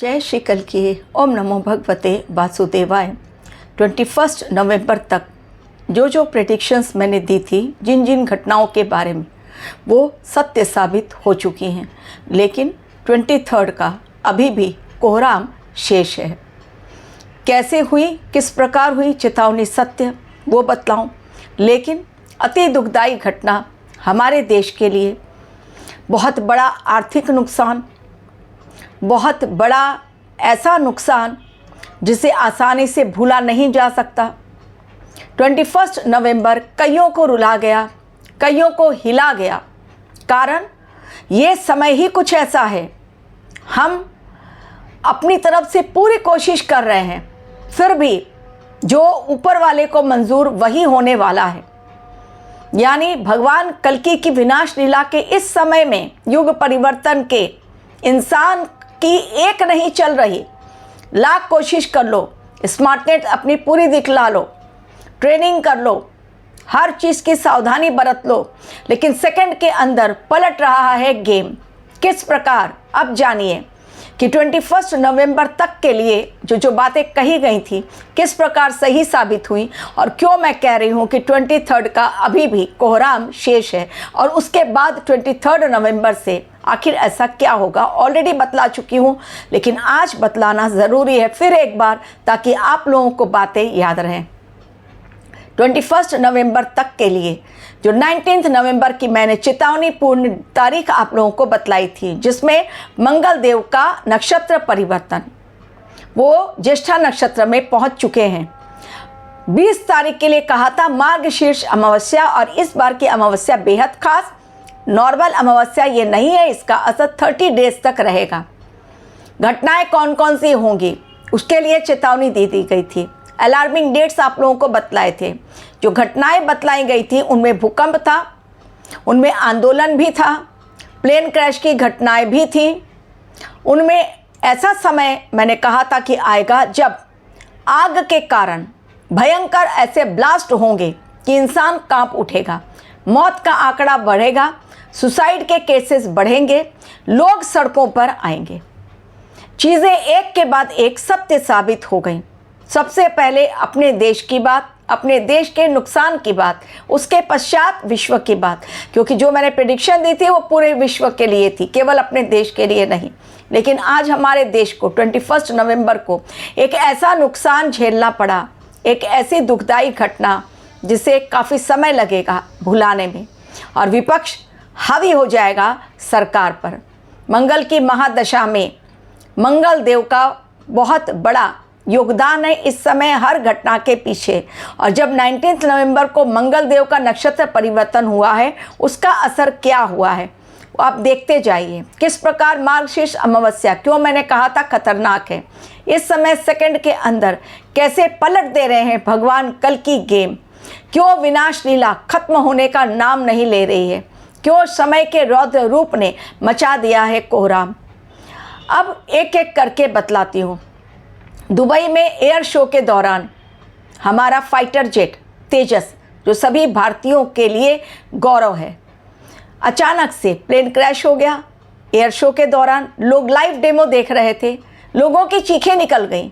जय श्री कल्की। ओम नमो भगवते वासुदेवाय। 21 नवंबर तक जो प्रेडिक्शंस मैंने दी थी, जिन जिन घटनाओं के बारे में, वो सत्य साबित हो चुकी हैं। लेकिन 23 का अभी भी कोहराम शेष है। कैसे हुई, किस प्रकार हुई, चेतावनी सत्य वो बतलाऊं। लेकिन अति दुखदाई घटना हमारे देश के लिए, बहुत बड़ा आर्थिक नुकसान, बहुत बड़ा ऐसा नुकसान जिसे आसानी से भूला नहीं जा सकता। 21 नवंबर कईयों को रुला गया, कईयों को हिला गया। कारण ये समय ही कुछ ऐसा है। हम अपनी तरफ से पूरी कोशिश कर रहे हैं, फिर भी जो ऊपर वाले को मंजूर वही होने वाला है। यानी भगवान कल्की की विनाश लीला के इस समय में, युग परिवर्तन के, इंसान की एक नहीं चल रही। लाख कोशिश कर लो, स्मार्टनेट अपनी पूरी दिखला लो, ट्रेनिंग कर लो, हर चीज़ की सावधानी बरत लो, लेकिन सेकंड के अंदर पलट रहा है गेम। किस प्रकार, अब जानिए कि 21 नवंबर तक के लिए जो बातें कही गई थी किस प्रकार सही साबित हुई, और क्यों मैं कह रही हूँ कि 23 का अभी भी कोहराम शेष है। और उसके बाद 23 नवंबर से आखिर ऐसा क्या होगा, ऑलरेडी बतला चुकी हूँ, लेकिन आज बतलाना ज़रूरी है फिर एक बार, ताकि आप लोगों को बातें याद रहें। 21 नवंबर तक के लिए जो 19 नवंबर की मैंने चेतावनी पूर्ण तारीख आप लोगों को बतलाई थी, जिसमें मंगल देव का नक्षत्र परिवर्तन, वो ज्येष्ठा नक्षत्र में पहुंच चुके हैं। 20 तारीख के लिए कहा था मार्गशीर्ष अमावस्या, और इस बार की अमावस्या बेहद खास, नॉर्मल अमावस्या ये नहीं है, इसका असर 30 डेज तक रहेगा। घटनाएं कौन कौन सी होंगी उसके लिए चेतावनी दी गई थी। अलार्मिंग डेट्स आप लोगों को बतलाए थे। जो घटनाएं बतलाई गई थी उनमें भूकंप था, उनमें आंदोलन भी था, प्लेन क्रैश की घटनाएं भी थी। उनमें ऐसा समय मैंने कहा था कि आएगा जब आग के कारण भयंकर ऐसे ब्लास्ट होंगे कि इंसान कांप उठेगा, मौत का आंकड़ा बढ़ेगा, सुसाइड के केसेस बढ़ेंगे, लोग सड़कों पर आएंगे। चीज़ें एक के बाद एक सत्य साबित हो गई। सबसे पहले अपने देश की बात, अपने देश के नुकसान की बात, उसके पश्चात विश्व की बात, क्योंकि जो मैंने प्रेडिक्शन दी थी वो पूरे विश्व के लिए थी, केवल अपने देश के लिए नहीं। लेकिन आज हमारे देश को 21 नवंबर को एक ऐसा नुकसान झेलना पड़ा, एक ऐसी दुखदाई घटना जिसे काफ़ी समय लगेगा भुलाने में, और विपक्ष हावी हो जाएगा सरकार पर। मंगल की महादशा में मंगल देव का बहुत बड़ा योगदान है इस समय हर घटना के पीछे। और जब 19 नवंबर को मंगल देव का नक्षत्र परिवर्तन हुआ है, उसका असर क्या हुआ है आप देखते जाइए। किस प्रकार मार्गशीर्ष अमावस्या, क्यों मैंने कहा था खतरनाक है, इस समय सेकंड के अंदर कैसे पलट दे रहे हैं भगवान कल की गेम। क्यों विनाश लीला खत्म होने का नाम नहीं ले रही है, क्यों समय के रौद्र रूप ने मचा दिया है कोहराम। अब एक एक करके बतलाती हूँ। दुबई में एयर शो के दौरान हमारा फाइटर जेट तेजस, जो सभी भारतीयों के लिए गौरव है, अचानक से प्लेन क्रैश हो गया। एयर शो के दौरान लोग लाइव डेमो देख रहे थे, लोगों की चीखें निकल गईं।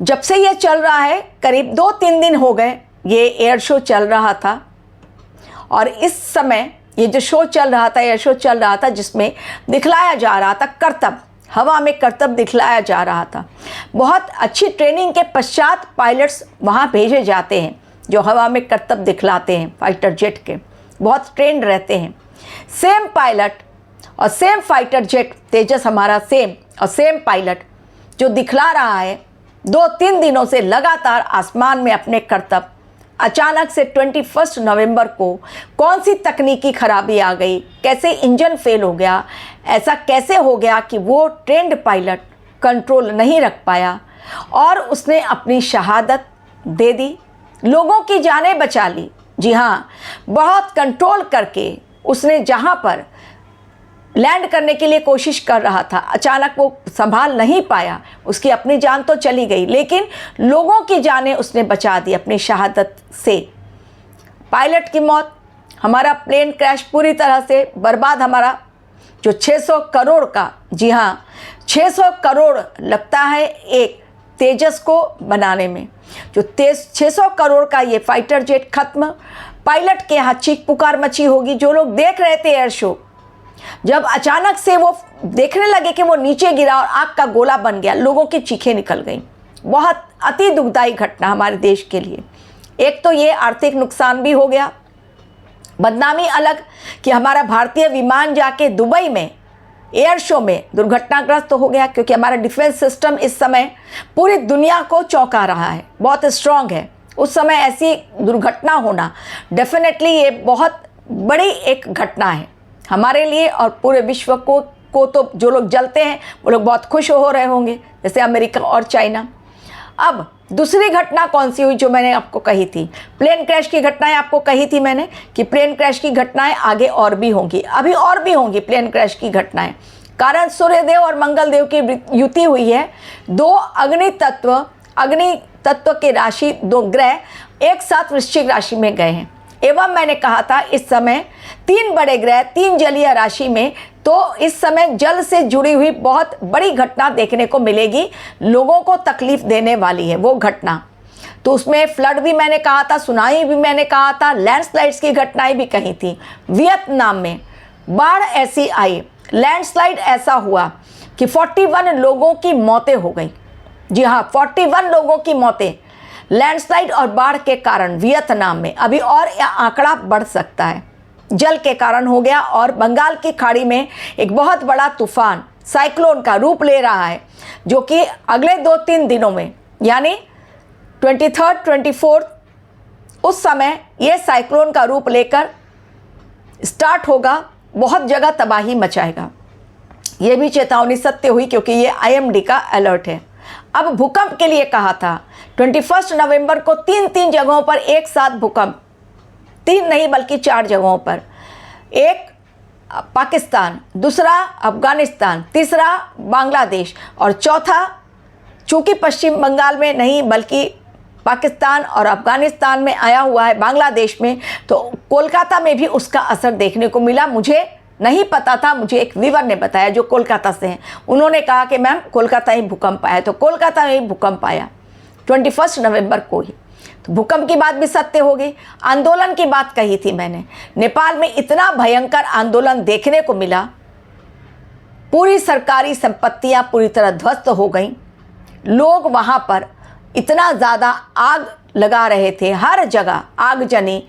जब से ये चल रहा है, करीब 2-3 दिन हो गए ये एयर शो चल रहा था, और इस समय ये जो शो चल रहा था, एयर शो चल रहा था, जिसमें दिखलाया जा रहा था करतब, हवा में करतब दिखलाया जा रहा था। बहुत अच्छी ट्रेनिंग के पश्चात पायलट्स वहाँ भेजे जाते हैं जो हवा में करतब दिखलाते हैं, फाइटर जेट के बहुत ट्रेंड रहते हैं। सेम पायलट और सेम फाइटर जेट तेजस हमारा सेम, और सेम पायलट जो दिखला रहा है 2-3 दिनों से लगातार आसमान में अपने करतब, अचानक से 21 नवंबर को कौन सी तकनीकी खराबी आ गई, कैसे इंजन फेल हो गया, ऐसा कैसे हो गया कि वो ट्रेंड पायलट कंट्रोल नहीं रख पाया और उसने अपनी शहादत दे दी, लोगों की जानें बचा ली। जी हाँ, बहुत कंट्रोल करके उसने जहाँ पर लैंड करने के लिए कोशिश कर रहा था, अचानक वो संभाल नहीं पाया, उसकी अपनी जान तो चली गई, लेकिन लोगों की जानें उसने बचा दी अपनी शहादत से। पायलट की मौत, हमारा प्लेन क्रैश पूरी तरह से बर्बाद, हमारा जो 600 करोड़ का, जी हाँ 600 करोड़ लगता है एक तेजस को बनाने में। जो 600 करोड़ का ये फाइटर जेट खत्म, पायलट के यहाँ चीख पुकार मची होगी। जो लोग देख रहे थे एयर शो, जब अचानक से वो देखने लगे कि वो नीचे गिरा और आग का गोला बन गया, लोगों की चीखें निकल गई। बहुत अति दुखदायी घटना हमारे देश के लिए। एक तो ये आर्थिक नुकसान भी हो गया, बदनामी अलग कि हमारा भारतीय विमान जाके दुबई में एयर शो में दुर्घटनाग्रस्त हो गया, क्योंकि हमारा डिफेंस सिस्टम इस समय पूरी दुनिया को चौंका रहा है, बहुत स्ट्रांग है। उस समय ऐसी दुर्घटना होना डेफिनेटली ये बहुत बड़ी एक घटना है हमारे लिए और पूरे विश्व को तो जो लोग जलते हैं वो लोग बहुत खुश हो रहे होंगे, जैसे अमेरिका और चाइना। अब दूसरी घटना कौन सी हुई जो मैंने आपको कही थी, प्लेन क्रैश की घटनाएं आपको कही थी मैंने कि प्लेन क्रैश की घटनाएं आगे और भी होंगी, अभी और भी होंगी प्लेन क्रैश की घटनाएं। कारण सूर्यदेव और मंगलदेव की युति हुई है। दो अग्नि तत्व के राशि, दो ग्रह एक साथ वृश्चिक राशि में गए हैं। एवं मैंने कहा था इस समय 3 बड़े ग्रह 3 जलीय राशि में, तो इस समय जल से जुड़ी हुई बहुत बड़ी घटना देखने को मिलेगी, लोगों को तकलीफ देने वाली है वो घटना। तो उसमें फ्लड भी मैंने कहा था, सुनामी भी मैंने कहा था, लैंडस्लाइड्स की घटनाएं भी कही थी। वियतनाम में बाढ़ ऐसी आई, लैंडस्लाइड ऐसा हुआ कि 41 लोगों की मौतें हो गई। जी हाँ, 41 लोगों की मौतें लैंडस्लाइड और बाढ़ के कारण वियतनाम में। अभी और आंकड़ा बढ़ सकता है, जल के कारण हो गया। और बंगाल की खाड़ी में एक बहुत बड़ा तूफान साइक्लोन का रूप ले रहा है, जो कि अगले 2-3 दिनों में यानी 23, 24 उस समय ये साइक्लोन का रूप लेकर स्टार्ट होगा, बहुत जगह तबाही मचाएगा। ये भी चेतावनी सत्य हुई क्योंकि ये IMD का अलर्ट है। अब भूकंप के लिए कहा था 21 नवंबर को 3 जगहों पर एक साथ भूकंप, 3 नहीं बल्कि 4 जगहों पर, एक पाकिस्तान, दूसरा अफगानिस्तान, तीसरा बांग्लादेश और चौथा चूंकि पश्चिम बंगाल में नहीं बल्कि पाकिस्तान और अफगानिस्तान में आया हुआ है, बांग्लादेश में, तो कोलकाता में भी उसका असर देखने को मिला। मुझे नहीं पता था, मुझे एक व्यूअर ने बताया जो कोलकाता से हैं, उन्होंने कहा कि मैम कोलकाता ही भूकंप आया। तो कोलकाता में ही भूकंप आया 21 नवंबर को ही। तो भूकंप की बात भी सत्य हो गई। आंदोलन की बात कही थी मैंने, नेपाल में इतना भयंकर आंदोलन देखने को मिला, पूरी सरकारी संपत्तियां पूरी तरह ध्वस्त हो गई। लोग वहाँ पर इतना ज़्यादा आग लगा रहे थे, हर जगह आगजनी,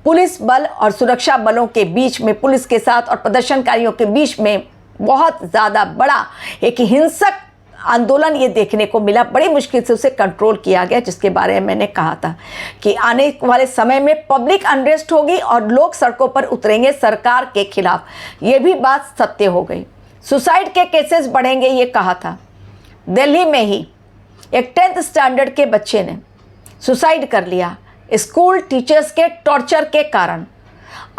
पुलिस बल और सुरक्षा बलों के बीच में, पुलिस के साथ और प्रदर्शनकारियों के बीच में बहुत ज़्यादा बड़ा एक हिंसक आंदोलन ये देखने को मिला। बड़ी मुश्किल से उसे कंट्रोल किया गया, जिसके बारे में मैंने कहा था कि आने वाले समय में पब्लिक अनरेस्ट होगी और लोग सड़कों पर उतरेंगे सरकार के खिलाफ। ये भी बात सत्य हो गई। सुसाइड के केसेस बढ़ेंगे ये कहा था। दिल्ली में ही एक 10th स्टैंडर्ड के बच्चे ने सुसाइड कर लिया स्कूल टीचर्स के टॉर्चर के कारण।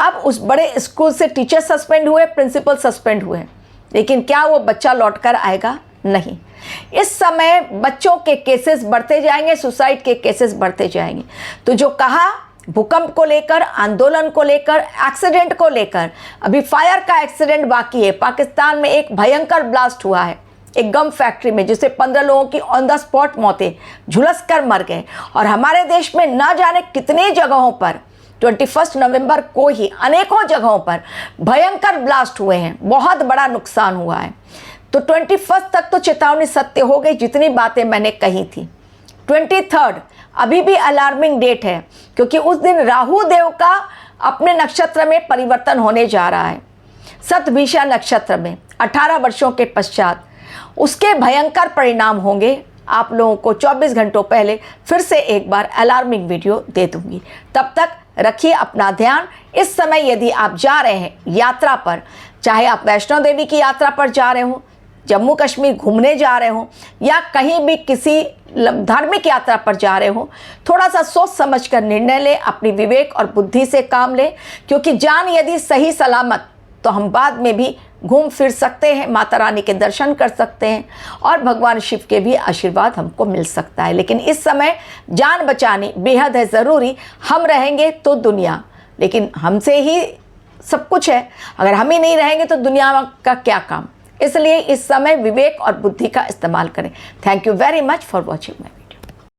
अब उस बड़े स्कूल से टीचर सस्पेंड हुए, प्रिंसिपल सस्पेंड हुए, लेकिन क्या वो बच्चा लौटकर आएगा? नहीं। इस समय बच्चों के केसेस बढ़ते जाएंगे, सुसाइड के केसेस बढ़ते जाएंगे। तो जो कहा भूकंप को लेकर, आंदोलन को लेकर, एक्सीडेंट को लेकर, अभी फायर का एक्सीडेंट बाकी है। पाकिस्तान में एक भयंकर ब्लास्ट हुआ है एक गम फैक्ट्री में, जिससे 15 लोगों की ऑन द स्पॉट मौतें, झुलस कर मर गए। और हमारे देश में ना जाने कितनी जगहों पर 21 नवंबर को ही अनेकों जगहों पर भयंकर ब्लास्ट हुए हैं, बहुत बड़ा नुकसान हुआ है। तो 21 तक तो चेतावनी सत्य हो गई, जितनी बातें मैंने कही थी। 23 अभी भी अलार्मिंग डेट है, क्योंकि उस दिन राहु देव का अपने नक्षत्र में परिवर्तन होने जा रहा है, शतभिषा नक्षत्र में। 18 वर्षों के पश्चात उसके भयंकर परिणाम होंगे। आप लोगों को 24 घंटों पहले फिर से एक बार अलार्मिंग वीडियो दे दूंगी। तब तक रखिए अपना ध्यान। इस समय यदि आप जा रहे हैं यात्रा पर, चाहे आप वैष्णो देवी की यात्रा पर जा रहे हो, जम्मू कश्मीर घूमने जा रहे हो, या कहीं भी किसी धार्मिक यात्रा पर जा रहे हो, थोड़ा सा सोच समझ कर निर्णय ले, अपनी विवेक और बुद्धि से काम ले, क्योंकि जान यदि सही सलामत तो हम बाद में भी घूम फिर सकते हैं, माता रानी के दर्शन कर सकते हैं और भगवान शिव के भी आशीर्वाद हमको मिल सकता है। लेकिन इस समय जान बचानी बेहद है ज़रूरी। हम रहेंगे तो दुनिया, लेकिन हमसे ही सब कुछ है। अगर हम ही नहीं रहेंगे तो दुनिया का क्या काम। इसलिए इस समय विवेक और बुद्धि का इस्तेमाल करें। Thank you very much for watching.